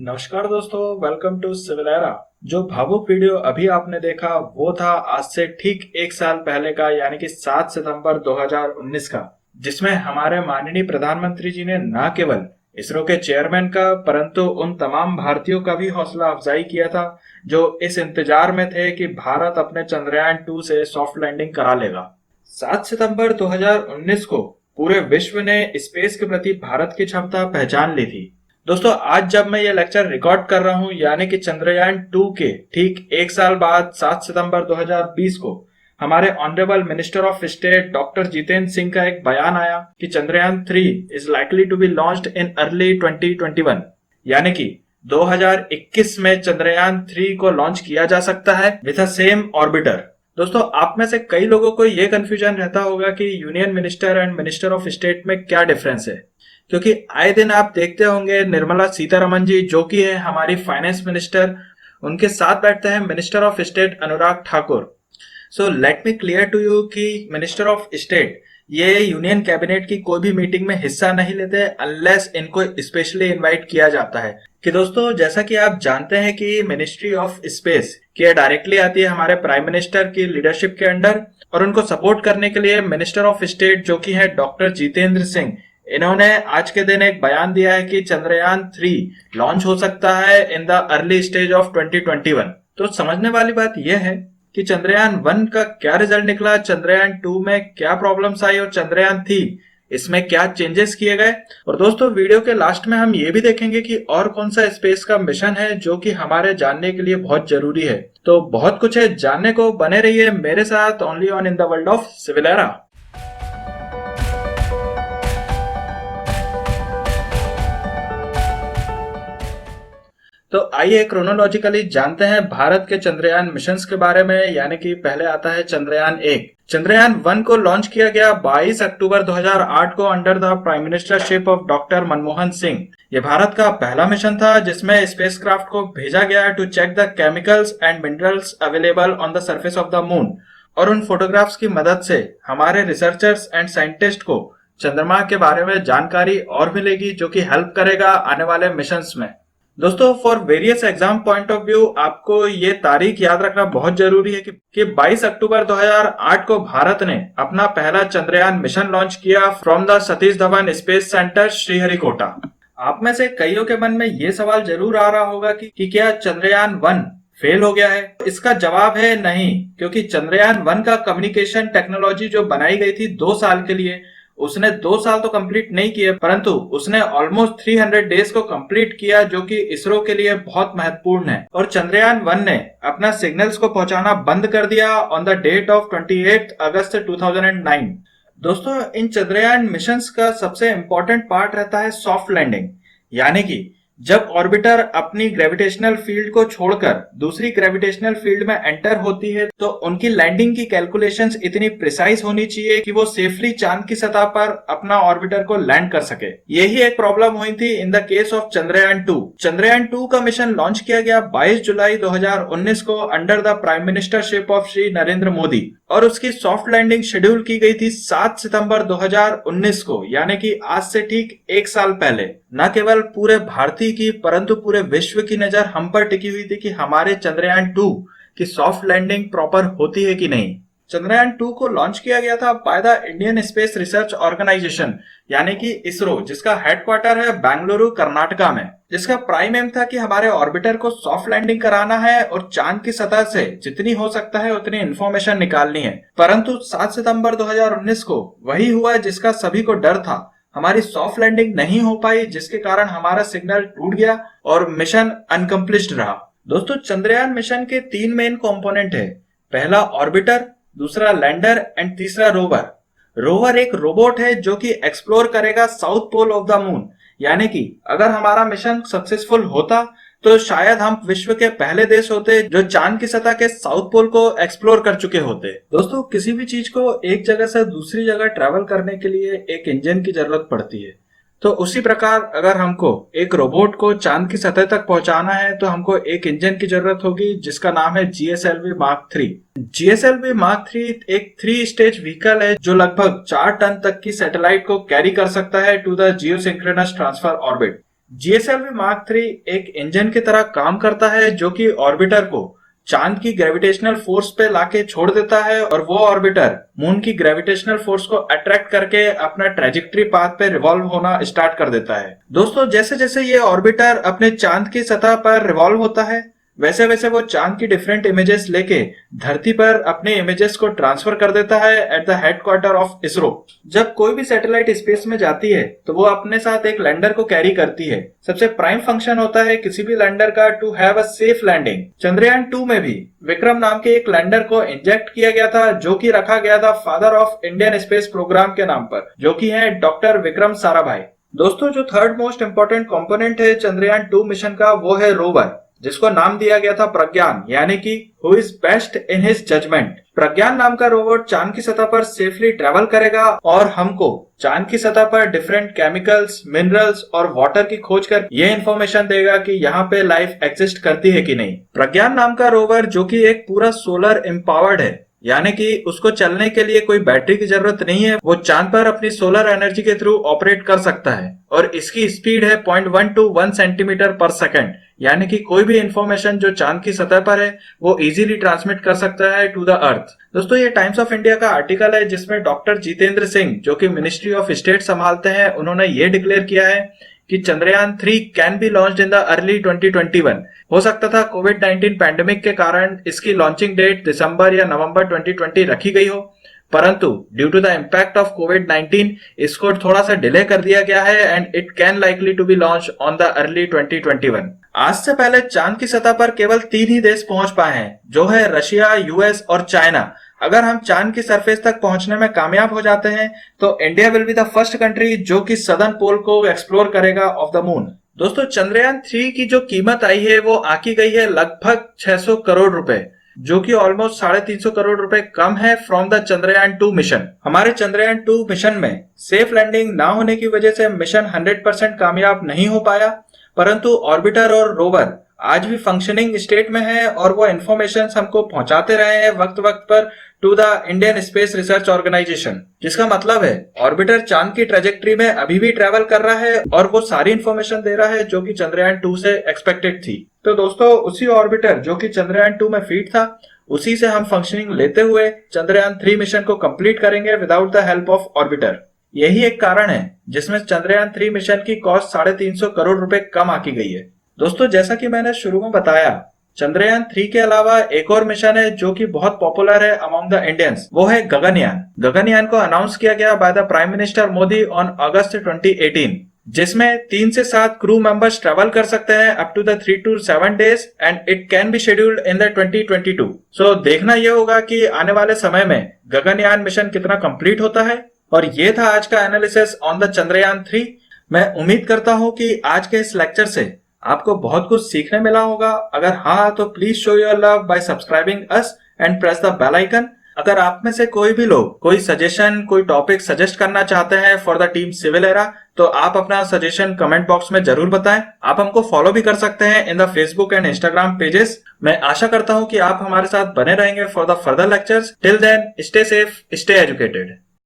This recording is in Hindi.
नमस्कार दोस्तों, वेलकम टू सिविल एरा। जो भावुक वीडियो अभी आपने देखा वो था आज से ठीक एक साल पहले का, यानी कि 7 सितंबर 2019 का, जिसमें हमारे माननीय प्रधानमंत्री जी ने न केवल इसरो के चेयरमैन का परंतु उन तमाम भारतीयों का भी हौसला अफजाई किया था जो इस इंतजार में थे कि भारत अपने चंद्रयान 2 से सॉफ्ट लैंडिंग करा लेगा। 7 सितंबर 2019 को पूरे विश्व ने स्पेस के प्रति भारत की क्षमता पहचान ली थी। दोस्तों, आज जब मैं ये लेक्चर रिकॉर्ड कर रहा हूँ, यानी कि चंद्रयान 2 के ठीक एक साल बाद 7 सितंबर 2020 को हमारे honourable minister of state doctor Jitendra Singh का एक बयान आया कि Chandrayaan 3 is likely to be launched in early 2021, यानी कि 2021 में चंद्रयान 3 को लॉन्च किया जा सकता है विद अ सेम ऑर्बिटर। दोस्तों, आप में से कई लोगों को यह कंफ्यूजन रहता होगा कि union minister and minister of state में क्या डिफरेंस है, क्योंकि आए दिन आप देखते होंगे निर्मला सीतारमण जी, जो कि है हमारी फाइनेंस मिनिस्टर, उनके साथ बैठते हैं minister of state Anurag Thakur. So let me clear to you कि मिनिस्टर ऑफ स्टेट ये यूनियन कैबिनेट की कोई भी मीटिंग में हिस्सा नहीं लेते अनलेस इनको स्पेशली इनवाइट किया जाता है। कि दोस्तों, जैसा कि आप जानते हैं कि मिनिस्ट्री ऑफ स्पेस की डायरेक्टली आती है हमारे प्राइम मिनिस्टर की लीडरशिप के अंडर, और उनको सपोर्ट करने के लिए मिनिस्टर ऑफ स्टेट जो कि है डॉक्टर जितेंद्र सिंह, इन्होंने आज के दिन एक बयान दिया है कि चंद्रयान 3 लॉन्च हो सकता है in the early stage of 2021। तो समझने वाली बात यह है कि चंद्रयान 1 का क्या रिजल्ट निकला, चंद्रयान 2 में क्या प्रॉब्लम्स आई और चंद्रयान 3 इसमें क्या चेंजेस किए गए। और दोस्तों, वीडियो के लास्ट में हम ये भी देखेंगे कि और कौन सा स्पेस का मिशन है जो कि हमारे जानने के लिए बहुत जरूरी है। तो बहुत कुछ है जानने को, बने रहिए मेरे साथ only on in the world of civil era. तो आइए क्रोनोलॉजिकली जानते हैं भारत के चंद्रयान मिशंस के बारे में। यानी कि पहले आता है चंद्रयान 1। चंद्रयान 1 को लॉन्च किया गया 22 अक्टूबर 2008 को under the prime ministership of doctor Manmohan Singh. ये भारत का पहला मिशन था जिसमें स्पेसक्राफ्ट को भेजा गया to check the chemicals and minerals available on the surface of the moon, और उन फोटोग्राफ्स की मदद से हमारे रिसर्चर्स एंड साइंटिस्ट को चंद्रमा के बारे में जानकारी और मिलेगी, जो कि हेल्प करेगा आने वाले मिशंस में। दोस्तों, for various exam point of view आपको ये तारीख याद रखना बहुत जरूरी है कि 22 अक्टूबर 2008 को भारत ने अपना पहला चंद्रयान मिशन लॉन्च किया from the Satish Dhawan space centre Sriharikota. आप में से कईयों के मन में ये सवाल जरूर आ रहा होगा कि क्या चंद्रयान 1 फेल हो गया है। इसका जवाब है नहीं, क्योंकि चंद्रयान 1 का कम्युनिकेशन टेक्नोलॉजी जो बनाई गई थी 2 साल के लिए, उसने 2 साल तो कंप्लीट नहीं किए, परंतु उसने ऑलमोस्ट 300 डेज को कंप्लीट किया, जो कि इसरो के लिए बहुत महत्वपूर्ण है। और चंद्रयान 1 ने अपना सिग्नल्स को पहुंचाना बंद कर दिया ऑन द डेट ऑफ 28 अगस्त 2009। दोस्तों, इन चंद्रयान मिशंस का सबसे इंपॉर्टेंट पार्ट रहता है सॉफ्ट लैंडिंग, यानी कि जब ऑर्बिटर अपनी ग्रेविटेशनल फील्ड को छोड़कर दूसरी ग्रेविटेशनल फील्ड में एंटर होती है, तो उनकी लैंडिंग की कैलकुलेशंस इतनी प्रिसाइज होनी चाहिए कि वो सेफली चांद की सतह पर अपना ऑर्बिटर को लैंड कर सके। यही एक प्रॉब्लम हुई थी in the case of Chandrayaan 2। Chandrayaan 2 का मिशन लॉन्च किया गया 22 जुलाई 2019 को under the prime ministership of Shri Narendra Modi, और उसकी सॉफ्ट लैंडिंग शेड्यूल की गई थी 7 सितंबर 2019 को, यानी कि आज से ठीक एक साल पहले। न केवल पूरे भारतीय की परंतु पूरे विश्व की नजर हम पर टिकी हुई थी कि हमारे चंद्रयान 2 की सॉफ्ट लैंडिंग प्रॉपर होती है कि नहीं। चंद्रयान 2 को लॉन्च किया गया था by the Indian Space Research Organisation, यानी कि इसरो, जिसका हेडक्वार्टर है बेंगलुरु कर्नाटका में। जिसका प्राइम एम था कि हमारे ऑर्बिटर को सॉफ्ट लैंडिंग कराना है और चांद की सतह से जितनी हो सकता है उतनी इंफॉर्मेशन निकालनी है। परंतु 7 सितंबर 2019 को वही हुआ जिसका सभी को डर था। हमारी सॉफ्ट लैंडिंग नहीं हो पाई, जिसके कारण हमारा सिग्नल टूट गया और मिशन अनकम्प्लीट रहा। दोस्तों, चंद्रयान मिशन के 3 मेन कंपोनेंट है। पहला ऑर्बिटर, दूसरा लैंडर एंड तीसरा रोवर। रोवर एक रोबोट है जो कि एक्सप्लोर करेगा south pole of the moon, यानी कि अगर हमारा मिशन सक्सेसफुल होता तो शायद हम विश्व के पहले देश होते जो चांद की सतह के साउथ पोल को एक्सप्लोर कर चुके होते। दोस्तों, किसी भी चीज को एक जगह से दूसरी जगह ट्रैवल करने के लिए एक इंजन की जरूरत पड़ती है। तो उसी प्रकार अगर हमको एक रोबोट को चांद की सतह तक पहुंचाना है तो हमको एक इंजन की जरूरत होगी जिसका नाम है GSLV Mark 3। GSLV Mark 3 एक 3 स्टेज व्हीकल है जो लगभग 4 टन तक की सैटेलाइट को कैरी कर सकता है to the geosynchronous transfer orbit. GSLV mark 3 एक इंजन की तरह काम करता है जो कि ऑर्बिटर को चांद की ग्रेविटेशनल फोर्स पे लाके छोड़ देता है और वो ऑर्बिटर मून की ग्रेविटेशनल फोर्स को अट्रैक्ट करके अपना ट्रेजेक्टरी पाथ पे रिवॉल्व होना स्टार्ट कर देता है। दोस्तों जैसे जैसे ये ऑर्बिटर अपने चांद की सतह पर रिवॉल्व होता है वैसे वैसे वो चांद की डिफरेंट इमेजेस लेके धरती पर अपने इमेजेस को ट्रांसफर कर देता है at the headquarter of ISRO. जब कोई भी सैटेलाइट स्पेस में जाती है तो वो अपने साथ एक लैंडर को कैरी करती है। सबसे प्राइम फंक्शन होता है किसी भी लैंडर का to have a safe landing. Chandrayaan 2 में भी विक्रम नाम के एक लैंडर को इंजेक्ट किया गया था जो कि रखा गया था father of Indian space programme के नाम पर, जो कि है डॉक्टर विक्रम साराभाई। दोस्तों जो थर्ड मोस्ट इंपोर्टेंट कंपोनेंट है चंद्रयान 2 मिशन का वो है रोवर, जिसको नाम दिया गया था प्रज्ञान, यानी कि who is best in his judgement. Pragyan नाम का रोबोट चांद की सतह पर सेफली ट्रेवल करेगा और हमको चांद की सतह पर डिफरेंट केमिकल्स, मिनरल्स और वाटर की खोज कर ये इन्फॉर्मेशन देगा कि यहाँ पे लाइफ एग्जिस्ट करती है कि नहीं। प्रज्ञान नाम का रोवर जो कि एक पूरा सोलर एम्पावर्ड है, यानी कि उसको चलने के लिए कोई बैटरी की जरूरत नहीं है, वो चांद पर अपनी सोलर एनर्जी के थ्रू ऑपरेट कर सकता है और इसकी स्पीड है 0.1 to 1 सेंटीमीटर पर सेकंड, यानी कि कोई भी इंफॉर्मेशन जो चांद की सतह पर है वो इजीली ट्रांसमिट कर सकता है टू द अर्थ। दोस्तों ये टाइम्स ऑफ इंडिया का आर्टिकल है जिसमें डॉक्टर जितेंद्र सिंह जो कि मिनिस्ट्री ऑफ स्टेट संभालते हैं, उन्होंने ये डिक्लेयर किया है कि Chandrayaan 3 can be launched in the early 2021। हो सकता था कोविड-19 पैंडेमिक के कारण इसकी लॉन्चिंग डेट दिसंबर या नवंबर 2020 रखी गई हो, परंतु due to the impact of कोविड-19 इसको थोड़ा सा डिले कर दिया गया है and it can likely to be launch on the early 2021। आज से पहले चांद की सतह पर केवल 3 ही देश पहुंच पाए हैं, जो है रशिया, यूएस और चाइना। अगर हम चांद की सरफेस तक पहुंचने में कामयाब हो जाते हैं तो India will be the first country जो कि सदर्न पोल को एक्सप्लोर करेगा ऑफ द मून। दोस्तों चंद्रयान 3 की जो कीमत आई है वो आकी गई है लगभग 600 करोड़ रुपए, जो कि ऑलमोस्ट 350 करोड़ रुपए कम है फ्रॉम द चंद्रयान 2 मिशन। हमारे चंद्रयान 2 मिशन में सेफ लैंडिंग ना होने की वजह से मिशन 100% कामयाब नहीं हो पाया, परंतु ऑर्बिटर और रोवर आज भी फंक्शनिंग स्टेट में है और वो इन्फॉर्मेशन हमको पहुंचाते रहे हैं वक्त वक्त पर to the Indian Space Research Organisation, जिसका मतलब है ऑर्बिटर चांद की ट्रेजेक्टरी में अभी भी ट्रेवल कर रहा है और वो सारी इन्फॉर्मेशन दे रहा है जो कि चंद्रयान 2 से एक्सपेक्टेड थी। तो दोस्तों उसी ऑर्बिटर जो कि चंद्रयान 2 में फीड था उसी से हम फंक्शनिंग लेते हुए चंद्रयान 3 मिशन को कंप्लीट करेंगे without the help of orbiter. यही एक कारण है जिसमें चंद्रयान 3 मिशन की कॉस्ट 350 करोड़ रुपए कम आकी गई है। दोस्तों जैसा कि मैंने शुरू में बताया, चंद्रयान 3 के अलावा एक और मिशन है जो कि बहुत पॉपुलर है अमंग द इंडियंस, वो है गगनयान। गगनयान को अनाउंस किया गया by the prime minister Modi on August 2018, जिसमें 3 से 7 क्रू मेंबर्स ट्रेवल कर सकते हैं up to the 3 to 7 days and it can be scheduled in the 2022। So देखना यह होगा कि आने वाले समय में गगनयान मिशन कितना कंप्लीट होता है। और ये था आज का एनालिसिस ऑन द चंद्रयान 3। मैं उम्मीद करता हूं कि आज के इस लेक्चर से आपको बहुत कुछ सीखने मिला होगा। अगर हाँ तो please show your love by subscribing us and press the bell icon. अगर आप में से कोई भी लोग कोई सजेशन, कोई टॉपिक सजेस्ट करना चाहते हैं for the team civil era, तो आप अपना सजेशन कमेंट बॉक्स में जरूर बताएं। आप हमको फॉलो भी कर सकते हैं in the Facebook and Instagram pages. मैं आशा करता हूं कि आप हमारे साथ बने रहेंगे for the further lectures. Till then stay safe, stay educated.